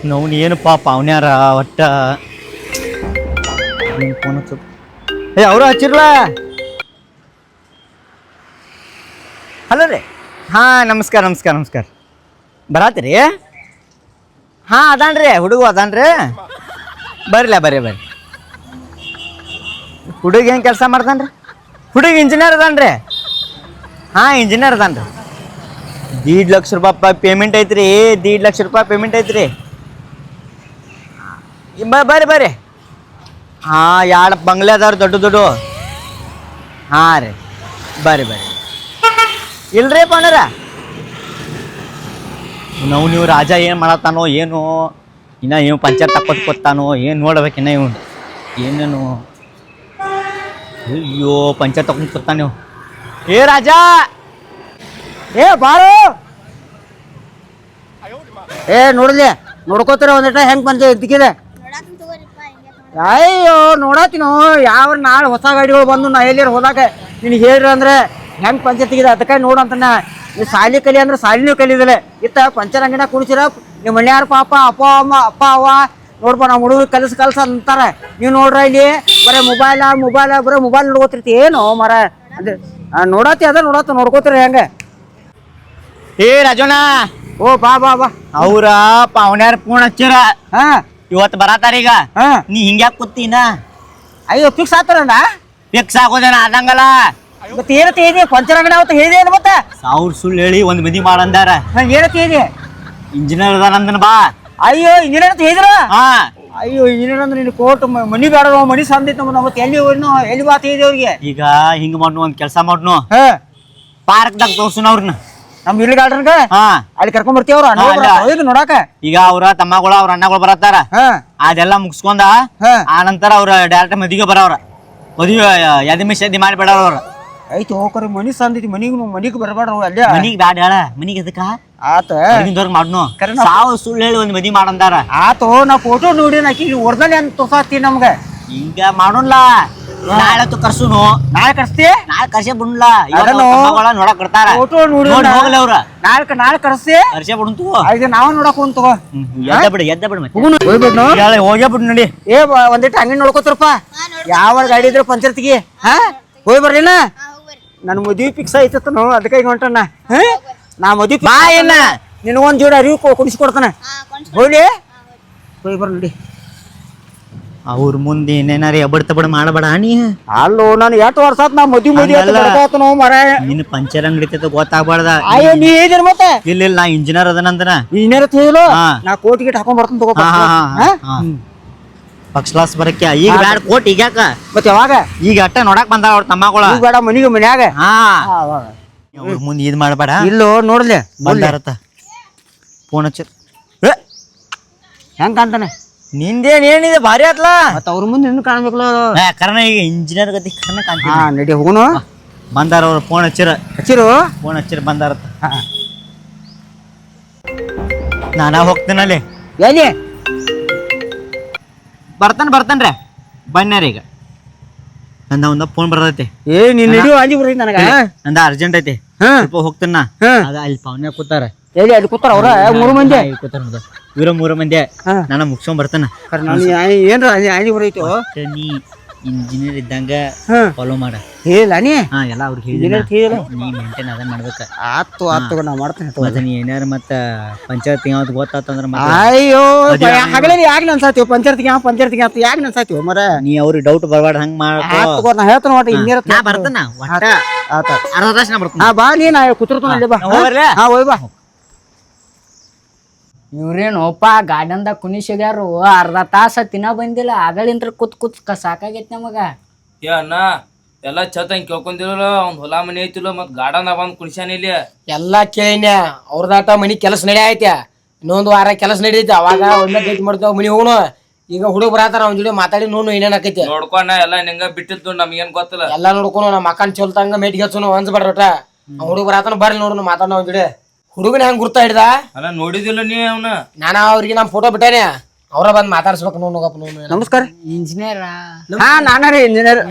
ನಾವು ಏನಪ್ಪ ಪಾವನ್ಯಾರ ಒಟ್ಟ ಫೋನ್ ಏ ಅವರು ಹಚ್ಚಿರ್ಲ. ಹಲೋ ರೀ. ಹಾಂ ನಮಸ್ಕಾರ ನಮಸ್ಕಾರ ನಮಸ್ಕಾರ. ಬರತ್ತೀರಿ? ಹಾಂ ಅದಾನ್ರಿ ಹುಡುಗ ಅದಾನ್ರಿ. ಬರ್ಲ ಬರ್ರಿ ಬರ್ರಿ. ಹುಡುಗ ಏನು ಕೆಲಸ ಮಾಡ್ತಾನೆ ರೀ? ಹುಡುಗ ಇಂಜಿನಿಯರ್ ಅದಾನ್ರಿ. ಹಾಂ ಇಂಜಿನಿಯರ್ ಅದಾನ್ರಿ. 1.5 ಲಕ್ಷ ರೂಪಾಯಿ ಪೇಮೆಂಟ್ ಐತ್ರಿ. 1.5 ಲಕ್ಷ ರೂಪಾಯಿ ಪೇಮೆಂಟ್ ಐತ್ರಿ. ಬರ್ರಿ ಬರ್ರಿ. ಹಾಂ 2 ಬಂಗ್ಲೆ ಅದಾವ್ರಿ ದೊಡ್ಡ ದೊಡ್ಡ. ಹಾಂ ರೀ ಬರ್ರಿ ಬರ್ರಿ. ಇಲ್ರಿ ಪಣ್ಣರ ನೀವು ರಾಜ ಏನು ಮಾಡತ್ತಾನೋ ಏನು ಇನ್ನ ಇವ್ ಪಂಚಾಯತ್ ತಕ್ಕೊತ್ ಕೊತ್ತಾನೋ ಏನು ನೋಡ್ಬೇಕಿನ್ನ ಇವ್ ಏನೇನು. ಅಯ್ಯೋ ಪಂಚಾಯತ್ ತಗೊಂಡು ಕೊತ್ತಾನ ನೀವು. ಏ ರಾಜ ಏ ಬಾರು. ಏ ನೋಡ್ಲಿ ನೋಡ್ಕೋತಾರ ಒಂದಿಟ ಹೆಂಗ್ ಬಂದೆ ಇದ್ದಕ್ಕಿದೆ. ಅಯ್ಯೋ ನೋಡತ್ತೀನೋ ಯಾವ ನಾಳೆ ಹೊಸ ಗಾಡಿಗಳು ಬಂದು ನಾ ಎಲ್ಲಿಯಾರ ಹೋದಾಗ ನಿನಗೆ ಹೇಳ್ರಿ ಅಂದ್ರೆ ಹೆಂಗ್ ಪಂಚಾಯತಿಗಿದೆ ಅದಕ್ಕೆ ನೋಡಂತನ. ನೀವು ಸಾಲಿ ಕಲಿ ಅಂದ್ರೆ ಸಾಲಿನೂ ಕಲಿದಿಲ್ಲ ಇತ್ತ ಪಂಚರ್ ಅಂಗಡಿನ ಕುಡಿಸಿರ ನಿಮ್ಮ ಮನ್ಯಾರ ಪಾಪ ಅಪ್ಪ ಅವ್ವ ನೋಡ್ಪ ನಾವು ಹುಡುಗ ಕಲಸ ಅಂತಾರೆ. ನೀವು ನೋಡ್ರ ಇಲ್ಲಿ ಬರೀ ಮೊಬೈಲ್ ಬರೀ ಮೊಬೈಲ್ ನೋಡ್ಕೋತಿರ್ತಿ ಏನು ಮರ ಅದೇ ನೋಡತ್ತಿ ಅದ ನೋಡ್ಕೋತೀರಿ ಹೆಂಗೆ. ಏ ರಾಜಣ್ಣ. ಓ ಬಾ ಬಾ ಬಾ. ಅವ್ರ ಪಾವನ್ಯಾರ ಫೋನ್ ಹಚ್ಚಿರ. ಹಾ ಇವತ್ತು ಬರತಾರ ಈಗ. ಹಾ ನೀ ಹಿಂಗ್ಯಾಕ್ ಕೂತೀನ? ಅಯ್ಯೋ ಫಿಕ್ಸ್ ಆತಾರಣ್ಣ. ಫಿಕ್ಸ್ ಆಗೋದೇನ ಆದಂಗಲ್ಲ. ಮತ್ತೆ ಏನಂತ ಹೇಳಿ ಪಂಚರ್ ಅಂಗಡಿ ಅವತ್ತು ಹೇಳಿದೆ ಏನು ಮತ್ತೆ 1000 ಸುಳ್ಳು ಹೇಳಿ ಒಂದು ಮದಿ ಮಾಡಂದಾರ. ಏನಂತ ಹೇಳಿ ಇಂಜಿನಿಯರ್ ಅದಾನಂದನ ಬಾ. ಅಯ್ಯೋ ಇಂಜಿನಿಯರ್ ಅಂತ ಹೇಳಿದ್ರ. ಹಾ ಅಯ್ಯೋ ಇಂಜಿನಿಯರ್ ಅಂದ್ರೆ ನೀನು ಕೋರ್ಟ್ ಮನಿ ಬೇಡ ಮನಿ ಸಂದಿತ್ತು ಮತ್ತೆ ಎಲ್ಲಿ ಬಾತ್ ಹೇಳಿದೆ ಅವ್ರಿಗೆ. ಈಗ ಹಿಂಗ ಮಾಡ್ನು ಒಂದ್ ಕೆಲಸ ಮಾಡ್ನು. ಹಾ ಪಾರ್ಕ್ದಾಗ ತೋರ್ಸುನ ಅವ್ರನ್ನ ನಮ್ ಇಲ್ಲಿ ಗಾರ್ಡನ್ಗ. ಹಾ ಅಲ್ಲಿ ಕರ್ಕೊಂಡ್ ಬರ್ತೀವಿ ಅವ್ರ ನೋಡಾಕ. ಈಗ ಅವ್ರ ತಮ್ಮಗಳು ಅವ್ರ ಅಣ್ಣಗಳು ಬರತ್ತಾರ. ಹಾ ಅದೆಲ್ಲ ಮುಗಿಸ್ಕೊಂಡ ಹಾ ಆ ನಂತರ ಅವ್ರ ಡೈರೆಕ್ಟ್ ಮದಿಗೆ ಬರವ್ರ. ಮದುವೆ ಯದಿ ಮಾಡಿಬೇಡ ಅವ್ರ. ಐತಿ ಹೋಗ್ರಿ ಮನಿ ಸಂದಿತಿ ಮನಿಗೆ ಬರಬೇಡ ಅಲ್ಲೇ ಮನಿಗ್ ಬ್ಯಾಡ ಹೇಳ ಮನಿಗೆ ಅದಕ್ಕ ಆತ ಮಾಡ್ನು. 1000 ಸುಳ್ಳು ಹೇಳಿ ಒಂದ್ ಮದಿ ಮಾಡಂದಾರ. ಆತು ನಾ ಫೋಟೋ ನೋಡಿ ನಾಕಿ ಒರ್ದಲ್ಲಿ ಅಂತ ತೋರ್ಸಾತಿ ನಮ್ಗೆ. ಹಿಂಗ ಮಾಡೋಣ. ನಾಳೆ ಕರ್ಸುನು. ನಾಳೆ ಕರ್ಸ್ತಿ. ನಾಳೆ ಕರ್ಸೆ ಬಿಡ್ಲ. ನೋಡಕ್ ಬರ್ತಾರ. ಫೋಟೋ ನೋಡಿ ಹೋಗ್ಲಿ ಅವ್ರ. ನಾಳೆ ಕರ್ಸ್ತಿ ಕರ್ಸೆ ಬಿಡು. ಈಗ ನಾವು ನೋಡಕ್ ಹೋಗ್ ತಗೋ. ಎದ್ದ ಬಿಡ ಹೋಗ್ಯ ಬಿಡ್ ನೋಡಿ. ಏ ಒಂದಿಟ್ಟು ಹಂಗೆ ನೋಡ್ಕೋತಾರಪ್ಪ. ಯಾವ ಗಾಡಿ ಇದ್ರೆ ಪಂಚಾಯತ್ಗೆ ಹಾ ಹೋಗಿ ಬರ್ಲಿಲ್ಲ. ನನ್ ಮದ್ವಿ ಫಿಕ್ಸ್ ಐತತ್ತ ನಾವು ಅದಕ್ಕೆ ಈಗ ಹೊಂಟಣ್ಣ. ನಾ ಮದ್ವಿ ಬಾ ಏನ ನಿನಗೊಂದ್ ಜೋಡಿ ಅರಿವು ಕುಡಿಸ್ಕೊಡ್ತಾನ. ಹೋಗ್ಲಿ ಹೋಗಿ ಬರ್ ನೋಡಿ. ಅವ್ರ ಮುಂದೆ ಏನೇನಾರ ಎಬಡ್ ಮಾಡಬೇಡ ನೀ. ಅಲ್ಲೋ ನಾನು 8 ವರ್ಷ ಆತ್ ನಾ ಮದ್ವಿ ನೋ ಮರ. ನಿನ್ ಪಂಚರ್ ಅಂಗಡಿ ಗೊತ್ತಾಗ್ಬಾರ್ದ. ಅಯ್ಯೋ ನೀ ಹೇಳಿದಿರ ಮತ್ತೆ. ಇಲ್ಲ ನಾ ಇಂಜಿನಿಯರ್ ಅದನಂದನ. ಇಂಜಿನಿಯರ್ ಅಂತ ಹೇಳು. ನಾ ಕೋಟಿ ಗಿಟ್ ಹಾಕೊಂಡ್ ಬರ್ತೀನಿ ತಗೋ. ಫಸ್ಟ್ ಕ್ಲಾಸ್ ಬರಕ್ಕೆ ಈಗ ಬ್ಯಾಡ ಕೋಟ್ ಈಗ್ಯಾಕ ಮತ್ತೆ ಯಾವಾಗ ಈಗ ಅಟ್ಟ ನೋಡಕ್ ಬಂದಾರ ಅವ್ರ ತಮ್ಮಗಳ. ಬೇಡ ಮನ್ಯಾಗ. ಹಾ ಮುಂದೆ ಇದ್ ಮಾಡ್ಬೇಡ. ಇಲ್ಲೋ ನೋಡ್ಲಿ ಬಂದಾರತ್ತ ಫೋನ್ ಹಚ್ಚ. ಹೆಂಗ್ ಕಾಣ್ತಾನೆ ನಿಂದೇನ್ ಏನಿದೆ ಭಾರಿ ಆತ್ಲ. ಮತ್ತ ಅವ್ರ ಮುಂದೆ ಇನ್ನು ಕಾಣ್ಬೇಕಲ್ಲ. ಕರ್ನ ಈಗ ಇಂಜಿನಿಯರ್ ಗತಿ ಕರ್ನ ಕಾಣ್ತೀನಿ. ಹಾ ನಡಿ ಹೋಗೋಣ. ಬಂದಾರ ಅವ್ರ ಫೋನ್ ಹಚ್ಚಿರ ಫೋನ್ ಹಚ್ಚಿರ ಬಂದಾರತ್ತ. ನಾನಾ ಹೋಗ್ತೇನಲ್ಲಿ ಎಲ್ಲಿ ಬರ್ತಾನ್ರಿ ಬನ್ಯಾರ ಈಗ. ನಂದ ಒಂದ ಫೋನ್ ಬರ್ತೈತಿ. ಏ ನೀನ್ ನಡಿಯೋ ಅಂಜಿ ಬರ್ತೈತಿ ನನಗ. ನಂದ ಅರ್ಜೆಂಟ್ ಐತಿ ಸ್ವಲ್ಪ ಹೋಗ್ತೇನ. ಅದ ಅಲ್ಲಿ ಪಾವನ್ಯಾಗ ಕೂತಾರ. ಎಲ್ಲಿ ಅಲ್ಲಿ ಕೂತಾರ ಅವ್ರ 3 ಮಂದಿ ಕೂತಾರ. ಇವ್ರ 3 ಮಂದಿ. ನಾನು ಮುಗಿಸ್ಕೊಂಡ್ ಬರ್ತಾನ. ಏನ್ರ ಅಂಜಿ ಬರೈತಿ. ನೀ ಇಂಜಿನಿಯರ್ ಇದ್ದಂಗ ಫಾಲೋ ಮಾಡ. ಹೇಳ ನೀ ಎಲ್ಲ ಅವ್ರಿಗೆ ಹೇಳಿ ನೀ ಮೇಂಟೈನ್ ಅದ ಮಾಡ್ಬೇಕ. ಆತು ನಾ ಮಾಡ್ತೇನೆ. ಮತ್ತೆ ನೀ ಏನಾರ ಮತ್ತ ಪಂಚಾಯತ್ ಯಾವ್ದು ಗೊತ್ತಾತಂದ್ರ ಅಯ್ಯೋ ಹಗಲೇ ಯಾಕೆ ನನ್ಸಾತೀವಿ ಪಂಚಾಯತ್ಗೆ ಯಾಕೆ ನನ್ಸಾತೀವಿ ಮರ. ನೀ ಅವ್ರಿಗೆ ಡೌಟ್ ಬರ್ಬಾರ್ದ ಹಂಗ ಮಾಡ್ಕೋ. ನಾ ಹೇಳ್ತಾನ ಒಟ್ಟ ಇಂಜಿನಿಯರ್ ನಾ ಬರ್ತಾನ ಅರ್ಧ ತಾಸ ನಾ ಬರ್ತಾನ. ಬಾ ನೀ ನಾ ಕೂತಿರ್ತಾನ. ಬಾ ಹಾ ಹೋಯ್ ಬಾ. ಇವ್ರೇನೋಪ ಗಾರ್ಡನ್ದಾಗ ಕುಣಿಸಿಗ್ಯಾರು ಅರ್ಧ ತಾಸ ತಿನ್ನ ಬಂದಿಲ್ಲ. ಆಗಳಿಂತ್ರ ಕೂತ್ ಸಾಕಾಗೈತಿ ನಮಗ. ಏ ಅಣ್ಣ ಎಲ್ಲ ಚತಂಗ್ ಕೇಳ್ಕೊಂಡಿರಲ್ಲ. ಒಂದ್ ಹೊಲ ಮನಿ ಐತಿಲ್ಲ ಮತ್ ಗಾರ್ಡನ್ ಬಂದ್ ಕುಣಿಸ್ಯಾನ ಇಲ್ಲಿ. ಎಲ್ಲಾ ಕೇಳಿನ ಅವ್ರದಾಟ ಮನಿ ಕೆಲಸ ನಡಿಯೈತೆ. ಇನ್ನೊಂದು ವಾರ ಕೆಲಸ ನಡೀತಿ. ಅವಾಗ ಒಮ್ಮೆ ಗೇಟ್ ಮಾಡ್ತಾವ ಮನಿ ಹೋಗೋಣ. ಈಗ ಹುಡುಗ ಬರತಾರ ಅವ್ನ ಜೋಡಿ ಮಾತಾಡಿ ನೋಡು ಏನೇನ್ ಆಕೈತಿ ನೋಡ್ಕೊಂಡ ಎಲ್ಲ ನಿಂಗ ಬಿಟ್ಟಿದ್ದು ನಮ್ಗೇನ್ ಗೊತ್ತಿಲ್ಲ. ಎಲ್ಲಾ ನೋಡ್ಕೊಂಡು ನಮ್ಮ ಮಕ್ಕನ್ ಚೋಲ್ತಂಗ ಮೇಟಿಗೆ ಹಚ್ಚೋನು ಅನ್ಸ್ಬೇಡ್ರಟ. ಹುಡುಗ ಬರತಾನ ಬರ್ಲಿ ನೋಡು ಮಾತಾಡ ಅವ್ನ ಜೋಡಿ. ಹುಡುಗನ ಹೆಂಗ್ ಗುರ್ತಾ ಹಿಡ್ದ ಅಲ್ಲ ನೋಡಿದಿಲ್ಲ ನೀ ಅವ್ನ. ನಾನ ಅವ್ರಿಗೆ ನಮ್ ಫೋಟೋ ಬಿಟ್ಟೇನೆ. ಅವ್ರ ಬಂದ್ ಮಾತಾಡ್ಸ್ಬೇಕು ನೋಡು. ನಮಸ್ಕಾರ ಇಂಜಿನಿಯರ್. ಹಾ ನಾನಾರಿ ಇಂಜಿನಿಯರ್.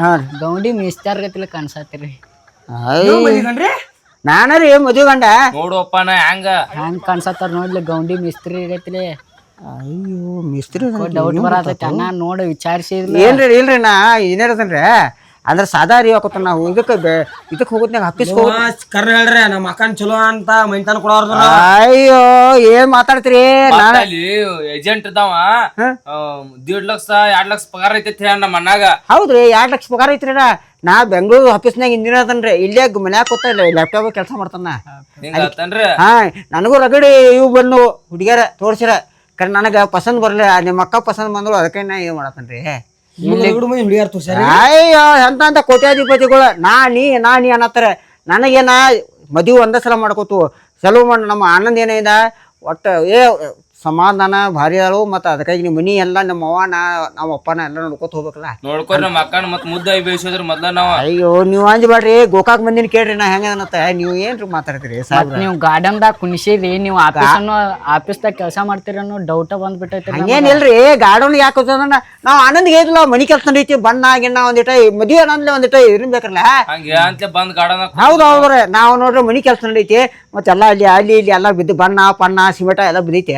ಹಾ ಗೌಂಡಿ ಮಿಸ್ತಾರ್ ಗತಿಲ ಕಾಣಿಸತ್ತೀರಿ. ನಾನರಿ ಮದುವೆ ಗಂಡ. ನೋಡುವಪ್ಪ ನಾ ಹೆಂಗ ಹೆಂಗ್ ಕಾಣ್ಸತ್ತಾರ ನೋಡ್ಲಿ ಗೌಂಡಿ ಮಿಸ್ತ್ರಿ ಆಗೈತ್ರಿ. ಅಯ್ಯೋ ಮಿಸ್ತ್ರಿ ಡೌಟ್ ಬರತೈತಿ ಅಣ್ಣ ನೋಡಿ ವಿಚಾರಿಸಿದ್ಲ. ಇಲ್ರಿ ನಾ ಏನೇರದನ್ರಿ ಅಂದ್ರೆ ಸಾದಾ ರೀ ಹಾಕೋತ ನಾವು ಇದಕ್ಕೆ ಹೋಗುತ್ನಾಗ ಹಪ್ಪಿಸ್ಕೋ. ಕರ್ನ ಹೇಳ್ರಿ ನಮ್ಮ ಅಕ್ಕನ್ ಚಲೋ ಅಂತ ಮೈತಾನ ಕೊಡೋರ್ದು. ಅಯ್ಯೋ ಏನ್ ಮಾತಾಡ್ತೀರಿ? ಅಲ್ಲಿ ಏಜೆಂಟ್ ಇದಾವ 1.5 ಲಕ್ಷ 2 ಲಕ್ಷ ಪಗಾರ ಐತಿ ನಮ್ಮ ಅಣ್ಣಾಗ. ಹೌದ್ರಿ 2 ಲಕ್ಷ ಪಗಾರ ಐತ್ರಿ. ನಾ ಬೆಂಗಳೂರು ಆಫೀಸ್ನಾಗ ಇಂಜಿನಿಯರ್ ಅದನ್ರಿ. ಇಲ್ಲೇ ಮನ್ಯಾಗ ಕೂತ ಲ್ಯಾಪ್ಟಾಪ್ ಕೆಲಸ ಮಾಡ್ತಾನ. ಹಿಂಗತ್ತನ್ರಿ. ಹಾ ನನಗೂ ರಗಡಿ ಇವು ಬಂದು ಹುಡುಗಿಯರ ತೋರ್ಸಿರ ಕರೆ ನನಗ ಪಸಂದ್ ಬರ್ಲಿ. ನಿಮ್ಮ ಅಕ್ಕ ಪಸಂದ್ ಬಂದ್ರು ಅದಕ್ಕೆ ನಾ ಏನ್ ಮಾಡತ್ತನ್ರಿ. ಹುಡುಗಿಯರ್ ತೋರ್ಸ್ಯಾರ. ಅಯ್ಯೋ ಎಂತ ಕೋಟ್ಯಾಧಿಪತಿಗಳು ನಾ ನೀ ಅನ್ನತ್ತಾರ. ನನಗೇನ ಮದುವೆ ಒಂದೇ ಸಲ ಮಾಡ್ಕೋತು ಸಲವು ಮಾಡಿ ನಮ್ಮ ಆನಂದ್ ಏನಿದ ಒಟ್ಟು ಸಮಾಧಾನ ಭಾರಿ ಅಳು. ಮತ್ತು ಅದಕ್ಕಾಗಿ ನಿಮ್ಮ ಮನಿ ಎಲ್ಲ ನಮ್ಮ ಅವ್ವನ ನಮ್ಮ ಅಪ್ಪನ ಎಲ್ಲ ನೋಡ್ಕೊತ ಹೋಗ್ಬೇಕಲ್ಲ. ನೋಡ್ಕೊರಿ ನಮ್ಮ ಅಕ್ಕನ ಮತ್ ಮುದ್ದೆ ಬೇಯಿಸೋದ್ರ ಮೊದ್ಲ ನಾವ. ಅಯ್ಯೋ ನೀವು ಅಂಜಬೇಡ್ರಿ. ಗೋಕಾಕ್ ಮಂದಿನ ಕೇಳ್ರಿ ನಾ ಹೆಂಗನತ್ತ. ನೀವು ಏನ್ರಿ ಮಾತಾಡ್ತೀರಿ ಸಾಹೇಬ್ರ? ನೀವು ಗಾರ್ಡನ್ದಾಗ ಕುಣಿಸಿರಿ, ನೀವು ಆಫೀಸ್ದಾಗ ಕೆಲಸ ಮಾಡ್ತೀರಿ ಅನ್ನೋ ಡೌಟ ಬಂದ್ಬಿಟ್ಟೈತಿ. ಹಂಗೇನಿಲ್ರಿ. ಗಾರ್ಡನ್ ಯಾಕೆ ನಾವು ಆನಂದ್ಗೆ ಹೇಳಿಲ್ಲ ಮನಿ ಕೆಲಸ ನಡೀತಿ ಬಣ್ಣ ಗಿಣ್ಣ ಒಂದಿಟ ಮದುವೆ ಆನಂದ್ಲೆ ಒಂದಿಟ ಇರ್ಬೇಕಲ್ಲ. ಹಂಗೆ ಅಂತ ಬಂದ್ ಗಾರ್ಡನ್. ಹೌದೌದ್ರಿ. ನಾವು ನೋಡ್ರಿ ಮನಿ ಕೆಲಸ ನಡೀತಿ ಮತ್ತೆಲ್ಲ ಅಲ್ಲಿ ಇಲ್ಲಿ ಎಲ್ಲ ಬಿದ್ದು ಬಣ್ಣ ಪಣ್ಣ ಸಿಮೆಂಟ ಎಲ್ಲ ಬಿದ್ದೈತಿ.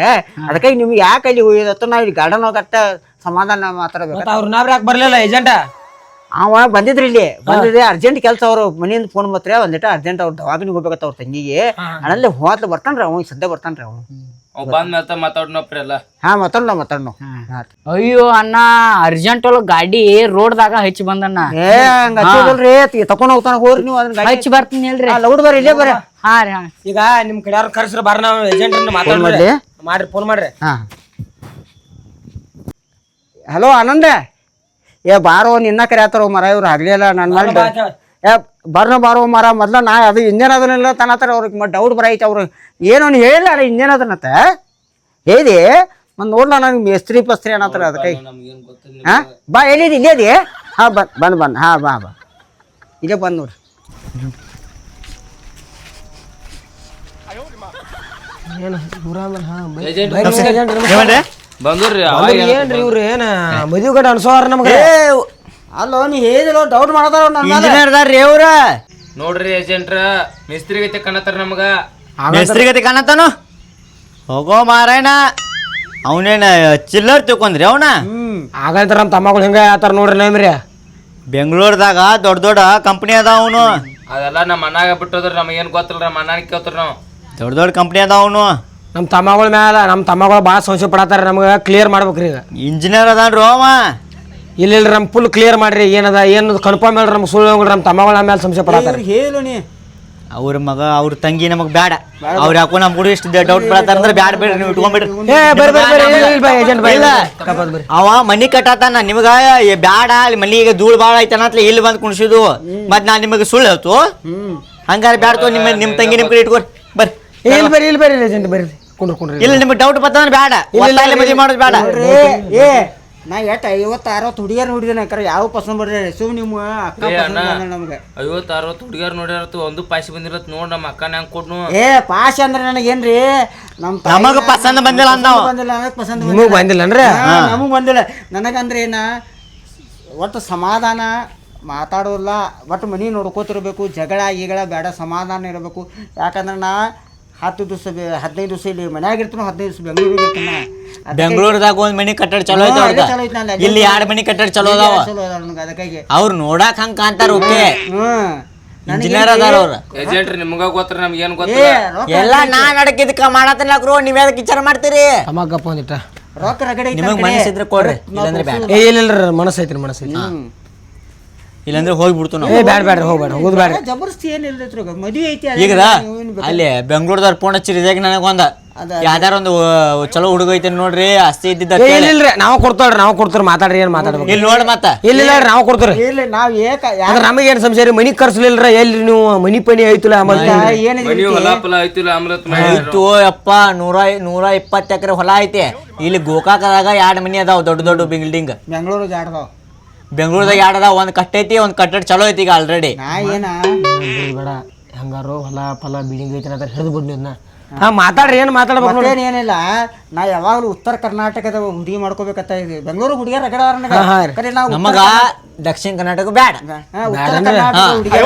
ಅದಕ್ಕಾಗಿ ನಿಮ್ಗೆ ಯಾಕೆ ಅಲ್ಲಿ ಹೋಗಿದತ್ತ ನಾವು ಇಲ್ಲಿ ಗಾರ್ಡನ್ ಹೋಗಟ್ಟ ಸಮಾಧಾನ ಮಾತಾಡ್ಬೇಕು. ಅವ್ರ ನಾವ್ ಯಾಕೆ ಬರ್ಲಿಲ್ಲ ಏಜೆಂಟ? ಅವ ಬಂದಿದ್ರಿ ಇಲ್ಲಿ ಬಂದಿದ್ರಿ ಅರ್ಜೆಂಟ್ ಕೆಲಸ. ಅವ್ರು ಮನೆಯಿಂದ ಫೋನ್ ಬತ್ರಿ ಒಂದಿಟ ಅರ್ಜೆಂಟ್ ಅವ್ರ ದವಾಖಾನಿಗೆ ಹೋಗ್ಬೇಕತ್ತ ಅವ್ರ ತಂಗಿಗೆ. ಅಲ್ಲೇ ಹೋತ್ಲ ಬರ್ತಾನ್ರಿ ಅವ ಸದ್ಯ ಬರ್ತಾನ್ರಿ ಅವ. ಬಂದ್ ಮೇಲ್ತ ಮಾತಾಡ್ನಪ್ರಿ ಎಲ್ಲ. ಹಾ ಮಾತಾಡ್ನು. ಅಯ್ಯೋ ಅಣ್ಣ ಅರ್ಜೆಂಟ್ ಒಳಗ್ ಗಾಡಿ ರೋಡ್ದಾಗ ಹಚ್ಚಿ ಬಂದಣ್ಣ. ಏ ಹಂಗ ಹಚ್ಚಿದಲ್ರಿ ತಕೊಂಡ್ ಹೋಗ್ತಾನ ಹೋಗ್ರಿ ನೀವು ಅದನ್ನ ಗಾಡಿ ಹಚ್ಚಿ ಬರ್ತೀನಿ ಹೇಳ್ರಿ. ಲೌಡ್ ಬರ್ರಿ ಇಲ್ಲೇ ಬರ್ರಿ. ಹಾ ರೀ ಹಾ. ಈಗ ನಿಮ್ ಕಡೆ ಯಾರು ಕರ್ಸ್ರ ಬಾರ ನಾವು ಏಜೆಂಟ್ ಮಾತಾಡ್ರಿ ಮಾಡ್ರಿ ಫೋನ್ ಮಾಡ್ರಿ. ಹಾ ಹಲೋ ಆನಂದ. ಏ ಬಾರೋ ನಿನ್ನ ಕರೆ ಆತಾರ ಮರ ಇವ್ರು ಆಗ್ಲಿಲ್ಲ ನನ್ನ ಮಾಡಿ. ಏ ಬಾರೋ ಮರ ಮೊದ್ಲ ನಾ ಅದು ಇಂಜನ್ ಅದನ್ನೆಲ್ಲ ತನತಾರ ಅವ್ರಿಗೆ ಡೌಟ್ ಬರೈತಿ. ಅವ್ರು ಏನೋ ಹೇಳಿಲ್ಲ ಅಲ್ಲ ಇಂಜನ್ ಅದನ್ನತ್ತ ಹೇಳಿ ಮತ್ತೆ ನೋಡ್ಲ ನನಗೆ ಮೇಸ್ತ್ರಿ ಪಸ್ತ್ರಿ ಅನ್ನತ್ತಾರ ಅದಕ್ಕೆ. ಹಾ ಬಾ ಎಲ್ಲಿದೆ ಇಲ್ಲೇ ಹಾ ಬಂದ್ ಹಾ ಬಾ ಇಲ್ಲೇ ಬಂದ್ ನೋಡ್ರಿ. ಬಂದ್ರಿ ಏನ್ರಿ ಇವ್ರು ಏನ ಮದುವೆ ಗಡ ಅನ್ಸೋರ ನಮ್ಗೆ. ಅಲ್ಲೋ ನೀ ಹೇಳಿದಿಲ್ಲ ಡೌಟ್ ಮಾಡತಾರ ಇಂಜಿನಿಯರ್ ಅದಾರ್ರಿ ಅವ್ರ. ನೋಡ್ರಿ ಏಜೆಂಟ್ರ ಮಿಸ್ತ್ರಿ ಗತಿ ಕಣತಾರ ನಮಗ. ಮೇಸ್ತ್ರಿ ಗತಿ ಕಾಣತಾನು ಹೋಗೋ ಮಾರಾಯಣ. ಅವನೇನ ಚಿಲ್ಲರ್ ತಿಳ್ಕೊಂಡ್ರಿ ಅವನ. ಆಗಂತ ನಮ್ಮ ತಮ್ಮಗಳು ಹೆಂಗ ಆತಾರ ನೋಡ್ರಿ ನಮ್ರಿ. ಬೆಂಗಳೂರದಾಗ ದೊಡ್ಡ ಕಂಪ್ನಿ ಅದ ಅವನು. ಅದೆಲ್ಲ ನಮ್ಮ ಅಣ್ಣಾಗ ಬಿಟ್ಟೋದ್ರ ನಮಗೇನ್ ಗೊತ್ತಿಲ್ಲ. ನಮ್ಮ ಅಣ್ಣನ ಕೇಳ್ತಾರ ನಾವು. ದೊಡ್ಡ ಕಂಪ್ನಿ ಅದ ಅವನು. ನಮ್ಮ ತಮ್ಮಗಳ ಮ್ಯಾಲ ನಮ್ಮ ತಮ್ಮಗಳು ಭಾಳ ಸಂಶಯ ಪಡತಾರ. ನಮ್ಗೆ ಕ್ಲಿಯರ್ ಮಾಡ್ಬೇಕ್ರಿ ಈಗ. ಇಂಜಿನಿಯರ್ ಅದಾನ್ರಿ ಅವ. ಇಲ್ಲ ನಮ್ ಫುಲ್ ಕ್ಲಿಯರ್ ಮಾಡ್ರಿ ಏನದ ಏನು ಕನ್ಫರ್ಮ್ ಹೇಳ್ರಿ. ನಮ್ಗೆ ಸುಳ್ಳು ನಮ್ಮ ತಮ್ಮಗಳ ಮೇಲೆ ಸಂಶಯ ಪಡತಾರ. ಹೇಳು ನೀ ಅವ್ರ ಮಗ ಅವ್ರ ತಂಗಿ ನಮಗ್ ಬ್ಯಾಡ. ಅವ್ರ ಯಾಕೋ ನಮ್ ಕೂಡ ಇಷ್ಟು ಡೌಟ್ ಬರತ್ತಾರ ಅಂದ್ರೆ ಬ್ಯಾಡ ಬೇಡ್ರಿ ನೀವು ಇಟ್ಕೊಂಡ್ಬಿಡ್ರಿ. ಅವ ಮನಿ ಕಟ್ಟಾತಾನ ನಿಮಗ ಬ್ಯಾಡ ಅಲ್ಲಿ ಮನಿಗೆ ಧೂಳ್ ಬಾಳ ಐತನತ್ಲೆ ಇಲ್ಲಿ ಬಂದ್ ಕುಣಿಸಿದು. ಮತ್ ನಾ ನಿಮಗೆ ಸುಳ್ಳು ಹೇಳ್ತು ಹಂಗಾರ ಬ್ಯಾಡ್ತು. ನಿಮ್ ತಂಗಿ ನಿಮ್ ಕಡೆ ಇಟ್ಕೊರಿ ಬರ್ರಿ. ಇಲ್ಲಿ ಬರ್ರಿ ಏಜೆಂಟ್ ಬರ್ರಿ ಕುಂಡ್ರಿ. ಇಲ್ಲ ನಿಮ್ಗೆ ಡೌಟ್ ಬರ್ತಂದ್ರೆ ಬ್ಯಾಡ. ಮದುವೆ ಮಾಡೋದು ಬ್ಯಾಡ. ಏ ನಾ 50-60 ಹುಡುಗಿಯರ್ ನೋಡಿದೇನೆ ಕರೆ ಯಾವ ಪಸಂದ್ ಬರ್ರಿ. ಸುಮ್ ನಿಮ್ಮ ಅಕ್ಕ ನಮ್ಗೆ 50-60 ಹುಡುಗಿಯರ್ ನೋಡಿರತ್ತು ಒಂದು ಪಾಸಿ ಬಂದಿರತ್ ನೋಡ್. ನಮ್ಮ ಅಕ್ಕನ ಹೆಂಗ್ ಕೊಡ್ನು. ಏ ಪಾಸ್ ಅಂದ್ರೆ ನನಗೇನ್ರಿ ನಮಗ ಪಸಂದ್ ಬಂದಿಲ್ಲ ಅಂದಾವ. ಬಂದಿಲ್ಲ ನನಗೆ ಪಸಂದ್ ನಿಮಗ್ ಬಂದಿಲ್ಲ ಅಂದ್ರೆ ನಮಗ್ ಬಂದಿಲ್ಲ. ನನಗಂದ್ರೆ ಏನ ಒಟ್ಟು ಸಮಾಧಾನ ಮಾತಾಡೋಲ್ಲ. ಒಟ್ಟು ಮನಿ ನೋಡ್ಕೋತಿರ್ಬೇಕು. ಜಗಳ ಈಗಳ ಬೇಡ ಸಮಾಧಾನ ಇರಬೇಕು. ಯಾಕಂದ್ರೆ ನಾ 10 ದಿವಸ 15 ದಿವಸ ಇಲ್ಲಿ ಮನ್ಯಾಗ ಇರ್ತಾನ 15 ದಿವಸ ಬೆಂಗಳೂರಿಗೆ ಇರ್ತಾನ. ಬೆಂಗಳೂರದಾಗ ಒಂದ್ ಮನಿ ಕಟ್ಟಡ ಚಲೋ ಐತೆ. ಇಲ್ಲಿ 2 ಮನಿ ಕಟ್ಟಡ ಚಲೋ ಅದಾವ. ಅದಕ್ಕಾಗಿ ಅವ್ರು ನೋಡಾಕ್ ಹಂಗ ಕಾಣ್ತಾರ. ಓಕೆ ಇಂಜಿನಿಯರ್ ಅದಾರ ಅವ್ರ. ಏಜೆಂಟ್ ನಿಮ್ಗ ಗೊತ್ತರ ನಮ್ಗೆ ಏನ್ ಗೊತ್ತಿಲ್ಲ. ಎಲ್ಲಾ ನಾನ್ ಅಡಕಿದಕ್ಕ ಮಾಡತ್ತಲ್ಲಾಕ್ರು. ನೀವ್ ಯಾವ್ದಕ್ ವಿಚಾರ ಮಾಡ್ತೀರಿ? ತಮ್ಮಗಪ್ಪ ಒಂದಿಟ್ಟ ರೊಕ್ಕ ರಗಡೆ ನಿಮಗ್ ಮನಸ್ಸಿದ್ರೆ ಕೊಡ್ರಿ. ಇಲ್ಲಂದ್ರೆ ಬ್ಯಾಡ. ಇಲ್ಲ ಮನಸ್ಸೈತ್ರಿ ಮನಸ್ಸೈತಿ. ಇಲ್ಲಾಂದ್ರೆ ಹೋಗ್ಬಿಡ್ತು ನಾವು. ಬ್ಯಾಡ್ರಿ ಹೋಗುದು ಬ್ಯಾಡ್ರಿ. ಜಬರ್ಸ್ತಿ ಏನಿಲ್ಲ ಮದುವೆ ಐತಿ. ಈಗ ಅಲ್ಲಿ ಬೆಂಗಳೂರದವ್ರ ಫೋನ್ ಹಚ್ಚಿರಿ ನನಗೊಂದ ಯಾವ್ದಾರ ಒಂದು ಚಲೋ ಹುಡುಗ ಐತೆ ನೋಡ್ರಿ ಆಸ್ತಿ ಇದ್ದಿದ್ದ. ಇಲ್ರಿ ನಾವು ಕೊಡ್ತಾರ ಮಾತಾಡ್ರಿ. ಏನ್ ಮಾತಾಡ್ಬೇಕು ಇಲ್ಲಿ ನೋಡ್ ಮತ್ತ. ಇಲ್ಲ ನಾವು ಕೊಡ್ತೀರಿ. ಇಲ್ಲ ನಾವ್ ಅದ್ರ ನಮಗೇನ್ ಸಂಶಯ ರೀ. ಮನಿ ಕರ್ಸಲಿಲ್ರ ಎಲ್ರಿ ನೀವು ಮನಿ ಪನಿ ಐತಿಲ್ಲ ಮನಿ ಹೊಲ ಫಲ ಐತಿಲ್ಲ ಅಮೃತ ಆಯ್ತು ಯಪ್ಪ. 120 ಎಕರೆ ಹೊಲ ಐತೆ. ಇಲ್ಲಿ ಗೋಕಾಕದಾಗ 2 ಮನಿ ಅದಾವ ದೊಡ್ಡ ಬಿಲ್ಡಿಂಗ್. ಬೆಂಗಳೂರಿಗೆ ಆಡ್ದಾವ. ಬೆಂಗಳೂರದಾಗ 2 ಅದಾವ. ಒಂದ್ ಕಟ್ಟೈತಿ ಒಂದ್ ಕಟ್ಟಡ ಚಲೋ ಐತಿ ಈಗ ಆಲ್ರೆಡಿ. ನಾ ಏನ ಬೇಡ ಹಂಗಾರು ಹೊಲ ಫಲ ಬಿಲ್ಡಿಂಗ್ ಐತಿ ಅಂತ ಹಿಡಿದು ಬಿಡ್ನಿ. ಹಾ ಮಾತಾಡ್ರಿ ಏನ್ ಮಾತಾಡ್ಬೇಕು ನೋಡಿ. ಮತ್ತೇನೇನಿಲ್ಲ, ನಾ ಯಾವಾಗ್ಲೂ ಉತ್ತರ ಕರ್ನಾಟಕದ ಹುಡುಗಿ ಮಾಡ್ಕೋಬೇಕಂತ ಇದೆ. ಬೆಂಗಳೂರು ಹುಡುಗಿಯರ್ ರಗಡ ಕರೆ ನಾವು ನಮಗ ದಕ್ಷಿಣ ಕರ್ನಾಟಕ ಬ್ಯಾಡ. ಉತ್ತರ ಕರ್ನಾಟಕ ಹುಡುಗಿಯರ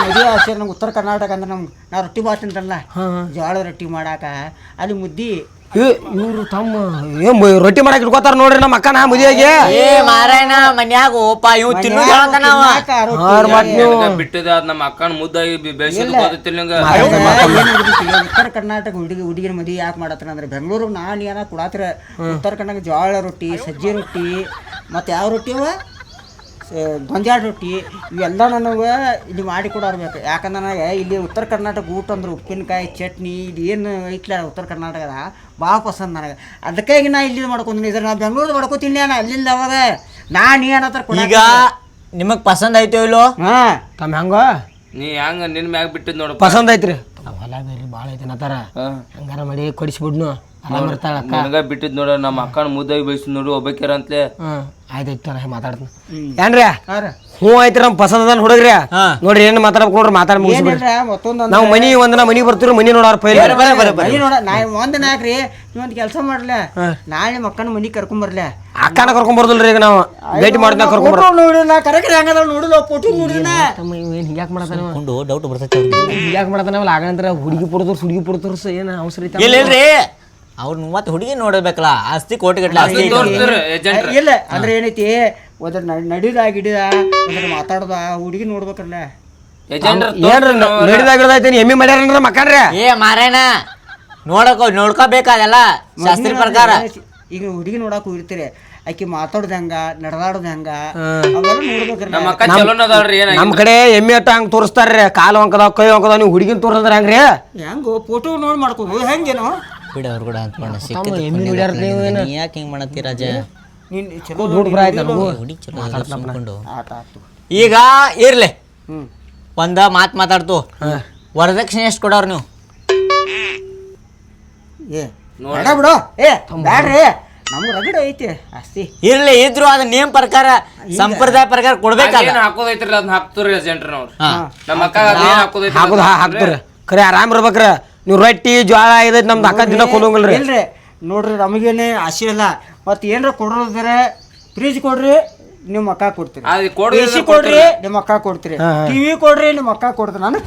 ಮದುವೆ ಆಸೆ. ನಮ್ಗೆ ಉತ್ತರ ಕರ್ನಾಟಕ ಅಂದ್ರೆ ನಮ್ಗೆ ನಾ ರೊಟ್ಟಿ ಬಾತ್ ತಿಂತಲ್ಲ, ಜೋಳದ ರೊಟ್ಟಿ ಮಾಡಾಕ ಅಲ್ಲಿ ಮುದ್ದಿ. ಇವ್ರು ತಮ್ಮ ಏನ್ ರೊಟ್ಟಿ ಮಾಡಕ್ ಇಟ್ಕೋತಾರ ನೋಡ್ರಿ ನಮ್ಮ ಅಕ್ಕನ ಮದುವೆಗೆ. ಏ ಮಾರಾಯಣ ಮನ್ಯಾಗ ಓಪ ಇವ್ ತಿನ್ನು ನಾವ ಬಿಟ್ಟದ ನಮ್ಮ ಅಕ್ಕನ ಮುದ್ದಾಗಿ ಬೆಳೆಸಿದ ಉತ್ತರ ಕರ್ನಾಟಕ ಹುಡುಗಿರ ಮದುವೆ ಯಾಕೆ ಮಾಡತ್ತಾರ ಅಂದ್ರೆ ಬೆಂಗಳೂರು ನಾನು ಏನ ಕೊಡಾತ್ರ ಉತ್ತರ ಕರ್ನಾಟಕ ಜೋಳ ರೊಟ್ಟಿ, ಸಜ್ಜಿ ರೊಟ್ಟಿ, ಮತ್ತೆ ಯಾವ ರೊಟ್ಟಿ ಅವ ಗೊಂಜಾಳ ರೊಟ್ಟಿ, ಇವೆಲ್ಲ ನನಗೆ ಇಲ್ಲಿ ಮಾಡಿ ಕೊಡೋರ್ಬೇಕು. ಯಾಕಂದ್ರೆ ನನಗೆ ಇಲ್ಲಿ ಉತ್ತರ ಕರ್ನಾಟಕ ಊಟ ಅಂದ್ರೆ ಉಪ್ಪಿನಕಾಯಿ ಚಟ್ನಿ ಇದು ಏನು ಐತ್ಲ ಉತ್ತರ ಕರ್ನಾಟಕದ ಭಾಳ ಪಸಂದ್ ನನಗೆ. ಅದಕ್ಕಾಗಿ ನಾ ಇಲ್ಲಿ ಮಾಡ್ಕೊಂತೀನಿ. ಇದ್ರೆ ನಾ ಬೆಂಗಳೂರು ಮಾಡ್ಕೋತೀನಿ ನಾನು ಅಲ್ಲಿಂದ ಅವಾಗ ನಾನು ಏನತ್ತಾರ ಈಗ ನಿಮಗ್ ಪಸಂದ್ ಐತೋ ಇಲ್ಲೋ? ಹಾಂ ತಮ್ಮ ಹೆಂಗ ನೀ ಹೆಂಗ ನಿನ್ ಮ್ಯಾಗ ಬಿಟ್ಟಿದ್ ನೋಡ ಪಸಂದ್ ಐತ್ರಿ. ಹೊಲ ಬೇರೆ ಭಾಳ ಐತೆ ನತಾರ ಹಂಗಾರ ಮಾಡಿ ಕೊಡಿಸ್ಬಿಡ್ನು ಆರಾಮ್ ಇರ್ತಾಳ ಅಕ್ಕ. ನನಗ ಬಿಟ್ಟಿದ್ ನೋಡ ನಮ್ಮ ಅಕ್ಕನ ಮುದ್ದಾಗಿ ಬೆಳೆಸಿದ್ ನೋಡು ಒಬ್ಬಕ್ಯಾರ ಅಂತಲೇ. ಆಯ್ತಾಯ್ತು ನಾ ಮಾತಾಡ್ತೀನಿ. ಏನ್ರಿ ಹ್ಞೂ ಆಯ್ತ್ರಿ ನಮ್ ಪಸಂದ್ ಅದ ಹುಡುಗ್ರಿ ನೋಡ್ರಿ ಏನ್ ಮಾತಾಡ್ಬೇಕು ನೋಡ್ರಿ ಮಾತಾಡ್ ಮುಗಿಸ್ಬಿಡ್ರಿ. ಮತ್ತೊಂದು ನಾವು ಮನಿ ಬರ್ತೀವಿ ಮನಿ ನೋಡಾರ ಪೈಲ ನೋಡ ನಾ ಒಂದ್ ನಾಕ್ರಿ ನೀವೊಂದು ಕೆಲಸ ಮಾಡ್ಲ, ನಾಳೆ ಮಕ್ಕನ ಮನಿ ಕರ್ಕೊಂಬರ್ಲ. ಅಕ್ಕನ ಕರ್ಕೊಂಡ್ ಬರ್ದಲ್ರಿ ಈಗ ನಾವು ಭೇಟಿ ಮಾಡ್ದ ಕರ್ಕೊಂಡ್ ನೋಡಿ ನಾ ಕರೆಕ್ಟ್ ಹೆಂಗದ ನೋಡಿಲ್ಲ ಫೋಟೋ ನೋಡಿನ ಏನ್ ಹಿಂಗ್ಯಾಕ್ ಮಾಡತಾನ ಡೌಟ್ ಬರ್ತೈತಿ. ಹಿಂಗ್ಯಾಕ್ ಮಾಡತಾನವಲ್ಲ ಆಗಂತ್ರ ಹುಡುಗಿ ಪುಡ್ದೋರ್ಸ್ ಹುಡುಗಿ ಪುಡ್ದೋರ್ಸ್ ಏನ್ ಅವಸರ ಐತಿ ಇಲ್ರಿ ಅವ್ರ ಮತ್ತೆ ಹುಡುಗಿ ನೋಡ್ಬೇಕಲ್ಲ, ಆಸ್ತಿ ಕೋಟಿಗಟ್ಲೆ ಆಸ್ತಿ ಇಲ್ಲ ಅಂದ್ರೆ ಏನೈತಿ ಒಂದ್ರ ನಡಿದ ಗಿಡಿದ ಮಾತಾಡ್ದ ಹುಡುಗಿ ನೋಡ್ಬೇಕಲ್ಲ. ಏನ್ರಿ ನಡಿದಾಗಿಡ್ದೈತಿ ಎಮ್ಮಿ ಮಾಡ್ಯಾರ ಮಕ್ಕನ್ರಿ. ಏ ಮಾರಾಯಣ ನೋಡ್ಕೋಬೇಕಾದಲ್ಲ ಶಾಸ್ತ್ರಿ ಪ್ರಕಾರ. ಈಗ ಹುಡುಗಿ ನೋಡಕ್ ಹೋಗಿರ್ತೀರಿ, ಆಕಿ ಮಾತಾಡೋದ್ ಹೆಂಗ ನಡೆದಾಡೋದ್ ಹೆಂಗ ಅವೆಲ್ಲ ನೋಡ್ಬೇಕ್ರಿ. ನಮ್ಮ ಅಕ್ಕ ಚಲೋನ ಅದಾಳ್ರಿ. ನಮ್ ಕಡೆ ಎಮ್ಮಿ ಅಟ್ಟ ಹಂಗ ತೋರಿಸ್ತಾರ್ರಿ, ಕಾಲು ಹೊಂಕದಾವ್ ಕೈ ಹೊಂಕದಾವ್. ನೀವು ಹುಡುಗಿನ ತೋರಿಸ್ತಾರ ಹೆಂಗ್ರಿ? ಹೆಂಗೋ ಫೋಟೋ ನೋಡಿ ಮಾಡ್ಕೋದು ಹೆಂಗೇನೋ ಬಿಡ ಅವ್ರು ಕೂಡ ಅಂತ ಯಾಕೆ ಹಿಂಗ್ ಮಾಡತ್ತಿ ರಾಜ? ಈಗ ಇರ್ಲಿ ಒಂದ ಮಾತ್ ಮಾತಾಡ್ತು, ವರದಕ್ಷಿಣೆ ಎಷ್ಟು ಕೊಡೋರು ನೀವು? ಬೇಡ ಬಿಡು, ಏ ಬ್ಯಾಡ್ರಿ ನಮ್ಗೆ ರಗಡ ಐತಿ ಆಸ್ತಿ. ಇರ್ಲಿ ಇದ್ರು ಅದ ನೇಮ್ ಪ್ರಕಾರ ಸಂಪ್ರದಾಯ ಪ್ರಕಾರ ಕೊಡ್ಬೇಕಲ್ಲ. ಹಾಕೋದೈತ್ರಿ ಅದನ್ನ ಹಾಕ್ತವ್ರಿ ಏಜೆಂಟ್ರ ಅವ್ರು. ನಮ್ಮ ಅಕ್ಕ ಹಾಕುದ ಹಾಕ್ತಾರ ಖರೆ ಆರಾಮ್ ಇರ್ಬೇಕ್ರ. ನೀವು ರೊಟ್ಟಿ ಜೋಳ ಇದೈತಿ ನಮ್ದು ಅಕ್ಕ ದಿನ ಕೊಡೋಂಗಿಲ್ರಿ. ಇಲ್ರಿ ನೋಡ್ರಿ ನಮಗೇನೆ ಆಸೆ ಇಲ್ಲ. ಮತ್ತೆ ಏನ್ರ ಕೊಡೋದ್ರೆ ಫ್ರಿಜ್ ಕೊಡ್ರಿ ನಿಮ್ಮ ಅಕ್ಕ ಕೊಡ್ತೀರಿ, ಎಸಿ ಕೊಡ್ರಿ ನಿಮ್ಮ ಅಕ್ಕ ಕೊಡ್ತೀರಿ, ಟಿವಿ ಕೊಡ್ರಿ ನಿಮ್ಮ ಅಕ್ಕ ಕೊಡ್ತೀರಿ, ನನಗೆ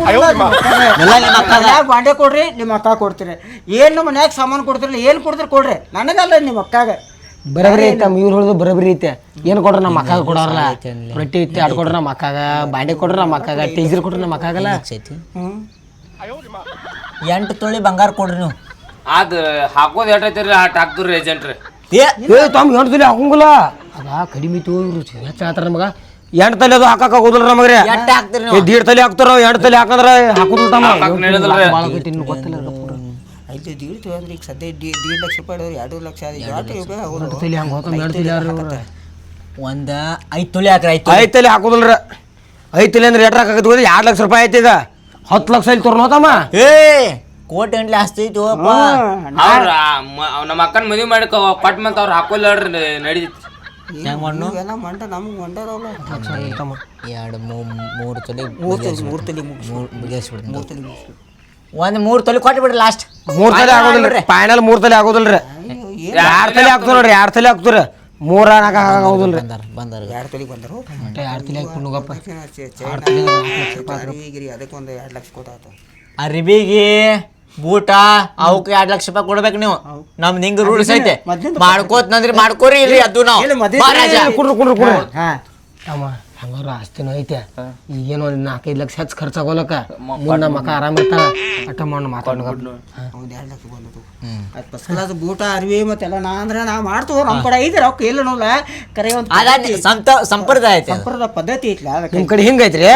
ಬಾಂಡೆ ಕೊಡ್ರಿ ನಿಮ್ಮ ಅಕ್ಕ ಕೊಡ್ತೀರಿ, ಏನ್ ನಮ್ಮ ಮನ್ಯಾಗ ಸಾಮಾನು ಕೊಡ್ತಿರಲ್ಲ ಏನ್ ಕೊಡ್ತೀರಿ ಕೊಡ್ರಿ, ನನಗಲ್ಲ ನಿಮ್ಮ ಅಕ್ಕಾಗ. ಬರಬರಿ ಐತೆ ಇವ್ರು ಹೊಡೆದು ಬರಬರಿ ಐತೆ. ಏನು ಕೊಡ್ರಿ ನಮ್ಮ ಅಕ್ಕಾಗ ಕೊಡೋರಲ್ಲ, ರೊಟ್ಟಿ ಇತ್ತು ಆಡ್ ಕೊಡ್ರಿ ನಮ್ಮ ಅಕ್ಕಾಗ, ಬಾಂಡೆ ಕೊಡ್ರಿ ನಮ್ಮ ಅಕ್ಕಾಗ, ಟೀಸರ್ ಕೊಡ್ರಿ ನಮ್ಮ ಅಕ್ಕಾಗಲ್ಲ. 8 ತೊಳಿ ಬಂಗಾರ ಕೊಡ್ರಿ ನೀವು. ಅದ್ ಹಾಕೋದ್ ಎಷ್ಟೈತಿರಿ ಅಟ್ ಹಾಕ್ತವ್ರಿ ಏಜೆಂಟ್ರಿ. ತಮ್ಮ 8 ತಲೆ ಹಾಕಂಗಿಲ್ಲ, ಅದ ಕಡಿಮೆ ಇವ್ರು ಹೆಚ್ಚು ಹೇಳ್ತಾರ ನಮಗ. 8 ತಲೆ ಅದು ಹಾಕಕ್ ಹೋಗುದಿಲ್ಲ ನಮಗ್ರಿ. 1.5 ತಲೆ ಹಾಕ್ತಾರ, 2 ತಲೆ ಹಾಕಂದ್ರ ಹಾಕುದಿಲ್ಲ. ಗೊತ್ತಿಲ್ಲ ಈಗ ಸದ್ಯ 1.5 ಲಕ್ಷ ರೂಪಾಯಿ 2 ಲಕ್ಷ 2 ತಲೆ ಹಂಗ ಹೋತ 2 ತಲೆ ಒಂದ 5 ತೊಲಿ ಹಾಕ್ರಿ. 5 ತಲೆ ಹಾಕುದಿಲ್ರಿ. 5 ತಲೆ ಅಂದ್ರೆ ಎಟ್ರಾಕ್ ಆಗತ್ತೆ 2 ಲಕ್ಷ ರೂಪಾಯಿ ಐತಿ. ಈಗ 10 ಲಕ್ಷ ಇಲ್ಲಿ ತೋರ್ನೋತಮ್ಮ. ಏ ಕೋಟಿ ಗಂಟ್ಲೆ ಆಸ್ತಿ ಐತಿ ಅವ್ರ ನಮ್ಮ ಅಕ್ಕನ ಮದ್ವಿ ಮಾಡಿ ಕೊಟ್ಟ ಮಂತ ಅವ್ರು ಹಾಕೋಲ್ಲ ನಡೀತಿ. ಹೆಂಗ್ ಮಾಡ್ನು ಎಲ್ಲ ಮಂಡ ನಮ್ಗೆ ಮಂಡದವಲ್ಲ. 2 3 ತೊಲಿ 3 ತಲೆ ಒಂದ್ 3 ತೊಲಿ ಕೊಟ್ಟು ಬಿಡ್ರಿ ಲಾಸ್ಟ್. 3 ತಲೆ ಆಗೋದಿಲ್ರಿ ಫೈನಲ್. 3 ತಲೆ ಆಗೋದಿಲ್ರಿ. 2 ತಲೆ ಹಾಕ್ತಾರ ನೋಡ್ರಿ, 2 ತಲೆ ಹಾಕ್ತಾರ. 3 ನಾಲ್ಕು ಆಗೋದಿಲ್ರಿ. ಬಂದಾರ 2 ತಲೆ ಬಂದರು. 2 ತಲೆ ಹಾಕ್ಬಿಡುಗಪ್ಪ. ಅದಕ್ಕೆ ಒಂದು 2 ಲಕ್ಷ ಕೊಟ್ಟಾತ. ಅರಿಬಿಗಿ ಬೂಟ ಅವಕ್ಕೆ 2 ಲಕ್ಷ ರೂಪಾಯಿ ಕೊಡ್ಬೇಕು ನೀವು. ನಮ್ದು ಹಿಂಗ ರೂಲ್ಸ್ ಐತೆ. ಮಾಡ್ಕೋತ್ ನಂದ್ರಿ ಮಾಡ್ಕೋರಿ ಇಲ್ರಿ ಅದು ನಾವು ಕುಡ್ರಿ. ಅಮ್ಮ ಹಂಗಾರ ಆಸ್ತಿನೂ ಐತೆ. ಈಗೇನು 4-5 ಲಕ್ಷ ಹೆಚ್ಚು ಖರ್ಚಾಗೋಲಕ್ಕ ಮುಂದೆ ನಮ್ಮ ಅಕ್ಕ ಆರಾಮ ಇರ್ತಾಳ. ಅಟ್ಟ ಮಾಡಿ ಮಾತಾಡೋಣ. 2 ಲಕ್ಷ ಬಂದದು. ಅದು ಫಸ್ಟ್ ಕ್ಲಾಸ್ ಬೂಟ ಅರಿವಿ ಮತ್ತೆಲ್ಲ ನಾ ಅಂದ್ರೆ ನಾ ಮಾಡ್ತೀವಿ. ನಮ್ಮ ಕಡೆ ಐತೆ ರೊಕ್ಕ ಇಲ್ಲ ನೋಡ್ಲ ಕರೆ ಒಂದು ಸಂಪ್ರದಾಯ ಐತೆ, ಸಂಪ್ರದಾಯ ಪದ್ಧತಿ ಐತ್ಲ. ಅದಕ್ಕೆ ನಿಮ್ ಕಡೆ ಹಿಂಗೈತ್ರಿ,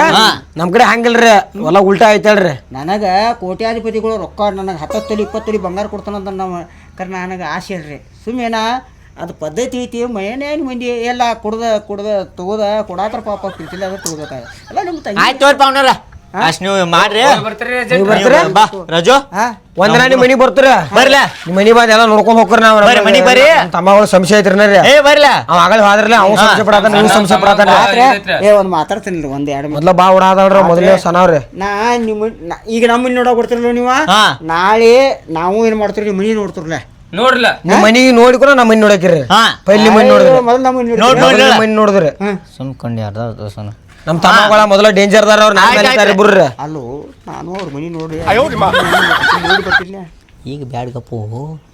ನಮ್ ಕಡೆ ಹಂಗಿಲ್ರಿ. ಹೊಲ ಉಲ್ಟಾ ಐತಲ್ರಿ. ನನಗೆ ಕೋಟ್ಯಾಧಿಪತಿಗಳು ರೊಕ್ಕ ನನಗೆ 10 ತೊಲಿ 20 ತೊಲಿ ಬಂಗಾರ ಕೊಡ್ತಾನಂತ ನಾವು ಕರೆ ನನಗೆ ಆಸೆ ಇಲ್ರಿ. ಸುಮ್ಮೇನ ಅದು ಪದ್ಧತಿ ಐತಿ. ಮನೇನು ಮಂದಿ ಎಲ್ಲ ಕುಡ್ದ ತಗೋದ ಕೊಡಾತ್ರ ಪಾಪ ಪ್ರೀತಿಲ್ಲ ಅದು ತಗೋಬೇಕಾಗ ಎಲ್ಲ ನಿಮ್ಮ ತಂಗಿ. ಆಯ್ತು ತೋರ್ಪ ಅವನಲ್ಲ ಅಷ್ಟ್ ನೀವು ಮಾಡ್ರಿ ನೀವು ಬರ್ತೀರಾ? ಬಾ ರಾಜು ಒಂದಿನ ನಿಮ್ ಮನಿಗ್ ಬರ್ತೀರ ಬರ್ಲ ನಿಮ್ ಮನಿ ಬಾದ್ ಎಲ್ಲ ನೋಡ್ಕೊಂಡ್ ಹೋಗ್ರಿ ನಾವು ಬರ್ರಿ, ಮನಿಗ್ ಬರ್ರಿ. ತಮ್ಮಗಳು ಸಂಶಯ ಐತ್ರಿ ಏ ಬರ್ಲ ಅವ್ ಆಗಲ್ ಹೋದ್ರಲ್ಲ ಅವ್ ಸಂಶಯ ಪಡತಾನ ನೀವು ಸಂಶಯ ಪಡತಾನ ಒಂದ್ ಮಾತಾಡ್ತೀನಿ ಒಂದ್ ಎರಡು ಮೊದ್ಲ ಬಾ ಉಡಾದಲ್ರ ಮೊದಲೇ ಸಣ್ಣವ್ರಿ ನಾ ಈಗ ನಮ್ಮ ಮನೆ ನೋಡಕ್ ಬರ್ತಿರಲ್ಲ ನೀವು ಹಾ. ನಾಳೆ ನಾವು ಏನ್ ಮಾಡ್ತೀರಿ ನಿಮ್ಮ ಮನಿ ನೋಡ್ತಿರ್ಲ ನೋಡ್ರಲ್ಲ ನಿಮ್ ಮನಿಗೆ ನೋಡಿಕೊಂಡು ನಮ್ಮ ಮನಿ ನೋಡಕಿರಿ ಹಾ ಪೈಲ್ ನಿಮ್ ಮನಿ ನೋಡಿದ್ರಿ ಮೊದಲು ನಮ್ಮ ಮನಿ ನೋಡ್ ನೋಡ್ರಿ ನಿಮ್ ಮನಿ ನೋಡಿದ್ರಿ ಸುಮ್ಕೊಂಡಿ ಅರ್ಧ ದೋಸನ ನಮ್ ತಮ್ಮಗಳ ಮೊದಲ ಡೇಂಜರ್ ದಾರ ಅವ್ರ ನಾಲ್ಕು ಇಬ್ರು ಅಲ್ಲೋ ನಾನು ಅವ್ರ ಮನಿ ನೋಡಿ ಬರ್ತೀನಿ ಈಗ ಬ್ಯಾಡ್ಗಪ್ಪು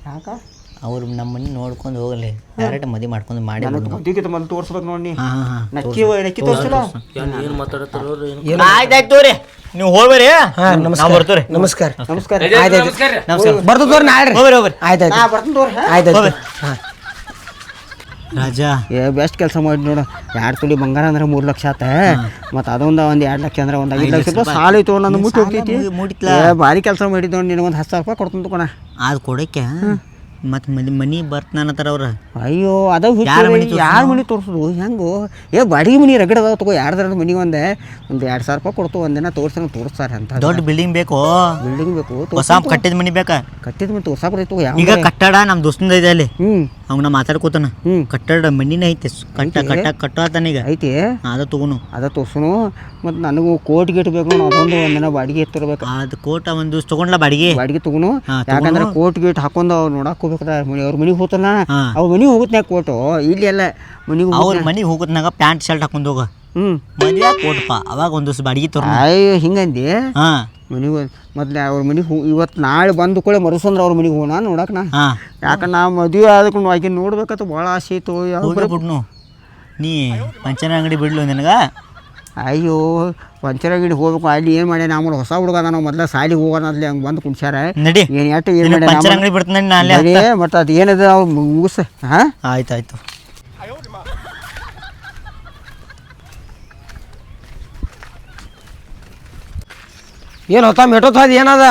ಯಾಕ ಅವ್ರು ನಮ್ಮ ಮನೆ ನೋಡ್ಕೊಂಡು ಹೋಗಲಿ ಡೈರೆಕ್ಟ್ ಮದುವೆ ಮಾಡ್ಕೊಂಡು ಮಾಡಿ ಮದ್ವಿಗೆ ಮೊದಲು ತೋರ್ಸ್ಬೇಕು ನೋಡಿ ಹಾ ಹಾ ನಕ್ಕಿ ತೋರ್ಸಿಲ್ಲ ಏನ್ ಮಾತಾಡತ್ತಾರ ಆಯ್ತಾಯ್ತು ತೋರಿ ನೀವು ಹೋಗ್ಬರಿ ಹಾ ನಮಸ್ಕಾರ ಬರ್ತೀರಿ ನಮಸ್ಕಾರ ನಮಸ್ಕಾರ ನಮಸ್ಕಾರ ಬರ್ತದ ತೋರಿ ನಾಳ್ರಿ ಹೋಗ್ಬರಿ ಹೋಗ್ಬರಿ ಆಯ್ತಾಯ್ತು ನಾ ಬರ್ತೀನಿ ತೋರಿ ಆಯ್ತಾಯ್ತು ರಾಜ ಏ ಬೆಸ್ಟ್ ಕೆಲಸ ಮಾಡಿ ನೋಡು 2 ತೊಲಿ ಬಂಗಾರ ಅಂದ್ರೆ 3 ಲಕ್ಷ ಆತ ಮತ್ತು ಅದೊಂದು 2 ಲಕ್ಷ ಅಂದ್ರೆ 5 ಲಕ್ಷ ರೂಪಾಯಿ ಸಾಲ ಐತು ನಂದು ಮುಟ್ಟಿ ಹೋಗ್ತೈತಿ ಏ ಭಾರಿ ಕೆಲಸ ಮಾಡಿದ್ದು ನೋಡಿ ನಿನಗೆ 10,000 ರೂಪಾಯಿ ಕೊಡ್ತೀನಿ ತಗೋಣ ಅದು ಕೊಡಕ್ಕೆ ಮತ್ತೆ ಮನಿ ಬರ್ತಾನತ್ತಾರ ಅವ್ರ ಅಯ್ಯೋ ಅದ ಯಾರ್ ಮನಿ ತೋರ್ಸೋದು? ಯಾರ ಮನೆ ತೋರ್ಸೋದು ಹೆಂಗು ಏ ಬಾಡಿಗೆ ಮನಿ ರಗಡ ಅದಾವ ತಗೋ 2 ಮನಿ ಒಂದು 2,000 ರೂಪಾಯಿ ಕೊಡ್ತು ಒಂದಿನ ತೋರಿಸ್ತಾರೆ ಅಂತ ದೊಡ್ಡ ಬಿಲ್ಡಿಂಗ್ ಬೇಕು ಬಿಲ್ಡಿಂಗ್ ಬೇಕು ಹೊಸ ಕಟ್ಟಿದ ಮನಿ ಬೇಕಾ ಕಟ್ಟಿದ ಮನೆ ತೋರ್ಸಾಕ ಬರ್ತೈತು ಈಗ ಕಟ್ಟಡ ನಮ್ಮ ದೋಸ್ತಂದ ಇದೆ ಅಲ್ಲಿ ಹ್ಮ್ ಅವ್ನ ಮಾತಾಡ್ಕೋತಾನ ಕಟ್ಟಡ ಮನಿನೇ ಐತೆ ಕಟ್ಟತಾನೀಗ ಐತಿ ಅದ ತಗೋನು ಅದ ತೋರ್ಸುನು ಮತ್ತು ನನಗೂ ಕೋಟ್ ಗೇಟ್ ಬೇಕು ನೋಡು ಅದೊಂದು ಒಂದಿನ ಬಾಡಿಗೆ ಎತ್ತಿರ್ಬೇಕು ಅದು ಕೋಟ ಒಂದು ತಗೊಂಡ್ಲ ಬಾಡಿಗೆ ಬಾಡಿಗೆ ತಗೋನು ಹಾ, ಯಾಕಂದ್ರೆ ಕೋಟ್ ಗೇಟ್ ಹಾಕೊಂಡು ಅವ್ರು ನೋಡಕ್ ಹೋಗ್ಬೇಕಲ್ಲ ಅವ್ರ ಮನಿಗೆ ಹೋಗ್ತಾನ ಹಾ. ಅವ್ರ ಮನಿಗೆ ಹೋಗುತ್ನ್ಯಾಗ ಕೋಟು ಇಲ್ಲಿ ಎಲ್ಲ ಮನಿಗೆ ಅವ್ರ ಮನಿಗೆ ಹೋಗೋದ್ನಾಗ ಪ್ಯಾಂಟ್ ಶರ್ಟ್ ಹಾಕೊಂಡು ಹೋಗ ಹ್ಮ್ ಮದ್ವೆ ಕೋಟಪ್ಪ ಅವಾಗ ಒಂದು ದಿವಸ ಬಾಡಿಗೆ ತೋರ್ ಅಯ್ಯೋ ಹಿಂಗಂದಿ ಹಾ ಮನಿಗೆ ಮೊದ್ಲು ಅವ್ರ ಮನಿಗೆ ಇವತ್ತು ನಾಳೆ ಬಂದು ಕೂಡ ಮರುಸಂದ್ರ ಅವ್ರ ಮನಿಗೆ ಹೋಗೋಣ ನೋಡಕ್ ನಾ ಹಾ ಯಾಕಂದ್ರೆ ನಾ ಮದುವೆ ಆದಕೊಂಡು ಆಕೆ ನೋಡ್ಬೇಕಂತ ಭಾಳ ಆಸೆ ಐತು ಹೋಗಿ ಬಿಡ್ನು ನೀ ಪಂಚನ ಅಂಗಡಿ ಬಿಡ್ಲು ನಿನಗ ಅಯ್ಯೋ ಪಂಚರಗಿಡಿ ಹೋಗ್ಬೇಕು ಅಲ್ಲಿ ಏನು ಮಾಡಿ ನಾವು ಹೊಸ ಹುಡುಗ ನಾವು ಮೊದಲ ಸಾಲಿಗೆ ಹೋಗೋಣ ಅಲ್ಲಿ ಹಂಗೆ ಬಂದು ಕುಣ್ಸ್ಯಾರ ನಡಿ ಏನು ಎಷ್ಟು ಏನು ಮಾಡಿ ಪಂಚರ ಅಂಗಡಿ ಬಿಡ್ತಾನೆ ನಾಳೆ ಮತ್ತು ಅದು ಏನಿದೆ ನಾವು ಮುಗಿಸ ಹಾಂ ಆಯ್ತಾಯ್ತು ಏನ್ ಹೊತ್ತ ಮೆಟೋತ್ ಅದ ಏನದ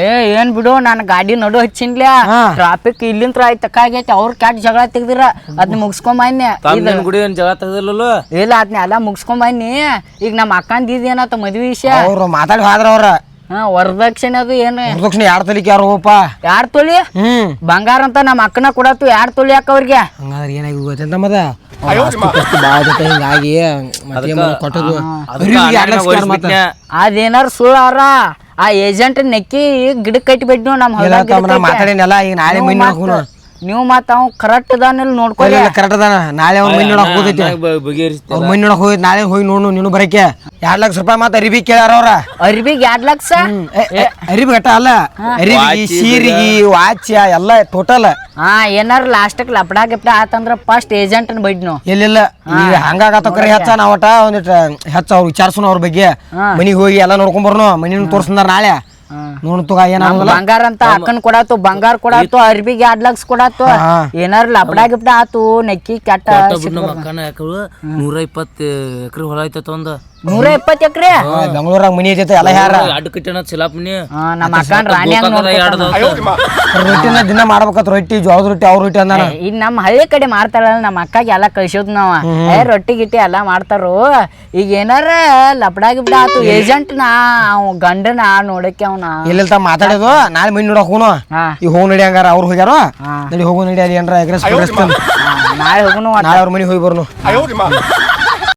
ಏ ಏನ್ ಬಿಡು ನಾನು ಗಾಡಿ ನಡು ಹಚ್ಚಿನ್ಲ್ಯಾ ಟ್ರಾಫಿಕ್ ಇಲ್ಲಿಂತ್ರ ತಕ್ಕ ಆಗೈತಿ ಅವ್ರ ಕ್ಯಾಟ್ ಜಗಳ ತೆಗ್ದಿರ ಅದನ್ನ ಮುಗಿಸ್ಕೊಂಬನ್ನಿ ಗುಡಿ ಏನ್ ಜಗಳ ತೆಗ್ದಿಲ್ಲ ಇಲ್ಲ ಅದನ್ನ ಎಲ್ಲ ಮುಗಿಸ್ಕೊಂಬನ್ನಿ ಈಗ ನಮ್ಮ ಅಕ್ಕಂದ ಇದೇನತ್ತ ಮದ್ವಿ ವಿಷಯ ಅವ್ರು ಮಾತಾಡಿ ಹೋದ್ರ ಅವ್ರ ವರದಕ್ಷಿಣೆ ಅದು ಏನು ವರದಕ್ಷಿಣೆ 2 ತೊಲಿಕ್ ಯಾರು ಹೋಗಪ್ಪ 2 ತೊಲಿ ಬಂಗಾರ ಅಂತ ನಮ್ಮ ಅಕ್ಕನ ಕೊಡತ್ತು 2 ತೊಲಿ ಯಾಕ ಅವ್ರಿಗೆ ಹಂಗಾದ್ರೆ ಏನಾಗಿ ಗೊತ್ತಿಲ್ಲ ಮದ ಭಾಳ ಜೊತೆ ಹಿಂಗಾಗಿ ಮತ್ತೆ ಕೊಟ್ಟದು ಅದೇನಾರ ಸುಳ್ಳಾರ ಆ ಏಜೆಂಟ್ ನೆಕ್ಕಿ ಗಿಡಕ್ಕೆ ಕಟ್ಟಿಬಿಟ್ಟು ನಮ್ಮ ಮಾತಾಡಿನಲ್ಲ ಈಗ ನಾಳೆ ಮನಿ ನೋಡ್ಕೊಂಡು ನೀವು ಮತ್ತ ಅವ್ ಕರೆಕ್ಟ್ ಅದಾನಿಲ್ಲ ನೋಡ್ಕೊಳ್ಳಿ ಕರೆಕ್ಟ್ ಅದಾನ ನಾಳೆ ಅವ್ನ ಮನಿ ನೋಡಕ್ ಹೋಗೈತಿ ಅವ್ರ ಮನಿ ನೋಡಕ್ ಹೋಗಿ ನಾಳೆ ಹೋಗಿ ನೋಡು ನೀನು ಬರಕ್ಕೆ 2 ಲಕ್ಷ ರೂಪಾಯಿ ಮತ್ತೆ ಅರಿಬಿ ಕೇಳ್ಯಾರ ಅವ್ರ ಅರ್ಬಿಗೆ 2 ಲಕ್ಷ ಅರಿಬಿ ಗಟ್ಟ ಅಲ್ಲ ಅರಿಬಿ ಸೀರಿಗಿ ವಾಚ್ಯ ಎಲ್ಲ ಟೋಟಲ್ ಏನಾರ ಲಾಸ್ಟಕ್ ಲಪಡ ಗಿಪ್ಡ ಆತಂದ್ರ ಫಸ್ಟ್ ಏಜೆಂಟ್ ಬೈಡ್ನು ಎಲ್ಲಿಲ್ಲ ಈಗ ಹಂಗಾಗತ್ತಕ್ರೆ ಹೆಚ್ಚ ನಾವಟ ಒಂದಿಟ್ಟು ಹೆಚ್ಚ ಅವ್ರು ವಿಚಾರ್ಸೋಣ ಅವ್ರ ಬಗ್ಗೆ ಮನಿಗೆ ಹೋಗಿ ಎಲ್ಲ ನೋಡ್ಕೊಂಡ್ ಬರ್ನು ಮನಿನ ತೋರ್ಸಂದಾರ ನಾಳೆ ನೋಡ್ತುಗ ಏನಾಗಲ್ಲ ಬಂಗಾರ ಅಂತ ಅಕ್ಕನ್ ಕೊಡಾತು ಬಂಗಾರ ಕೊಡಾತು ಅರ್ಬಿಗೆ 2 ಲಕ್ಷ ಕೊಡಾತು ಏನಾರ ಲಪಡ ಗಿಪ್ಡ ಆತು ನೆಕ್ಕಿ ಕೆಟ್ಟ ನಮ್ಮ ಅಕ್ಕನ ಯಾಕಳು 120 ಎಕರೆ ಹೊಲ ಐತ ಒಂದು 120 ಎಕರೆ ಬೆಂಗಳೂರಾಗ ಮನಿ ಐತೆ ಎಲ್ಲ ಯಾರ ಅಡ್ಡ ಕಟ್ಟಿನ ಚಿಲಾಪ್ನಿ ನಮ್ಮ ಅಕ್ಕನ ರಾಣಿ ರೊಟ್ಟಿನ ದಿನ ಮಾಡ್ಬೇಕತ್ ರೊಟ್ಟಿ ಜೋಳದ ರೊಟ್ಟಿ ಅವ್ರ ರೊಟ್ಟಿ ಅಂದಾನ ಈಗ ನಮ್ಮ ಹಳ್ಳಿ ಕಡೆ ಮಾಡ್ತಾರಲ್ಲ ನಮ್ಮ ಅಕ್ಕಗೆ ಎಲ್ಲ ಕಳ್ಸೋದ್ ನಾವ ರೊಟ್ಟಿ ಗಿಟ್ಟಿ ಎಲ್ಲ ಮಾಡ್ತಾರು ಈಗ ಏನಾರ ಲಪಡ ಗಿಪ್ಡ ಆತು ಏಜೆಂಟ್ ನಾ ಅವ್ ಗಂಡನ ನೋಡಕ್ಕೆ ಅವ್ನ ಎಲ್ಲೆಲ್ತ ಮಾತಾಡೋದು ನಾಳೆ ಮನಿ ನೋಡಕ್ ಹೋನು ಈಗ ಹೋಗಿ ನಡಿ ಹಂಗಾರ ಅವ್ರು ಹೋಗ್ಯಾರ ನಡಿ ಹೋಗು ನಡಿ ಅಲ್ಲಿ ಏನ್ರ ಎಗ್ರೆಸ್ ನಾಳೆ ಹೋಗುನು ನಾಳೆ ಅವ್ರ ಮನಿ ಹೋಗಿ ಬರ್ನು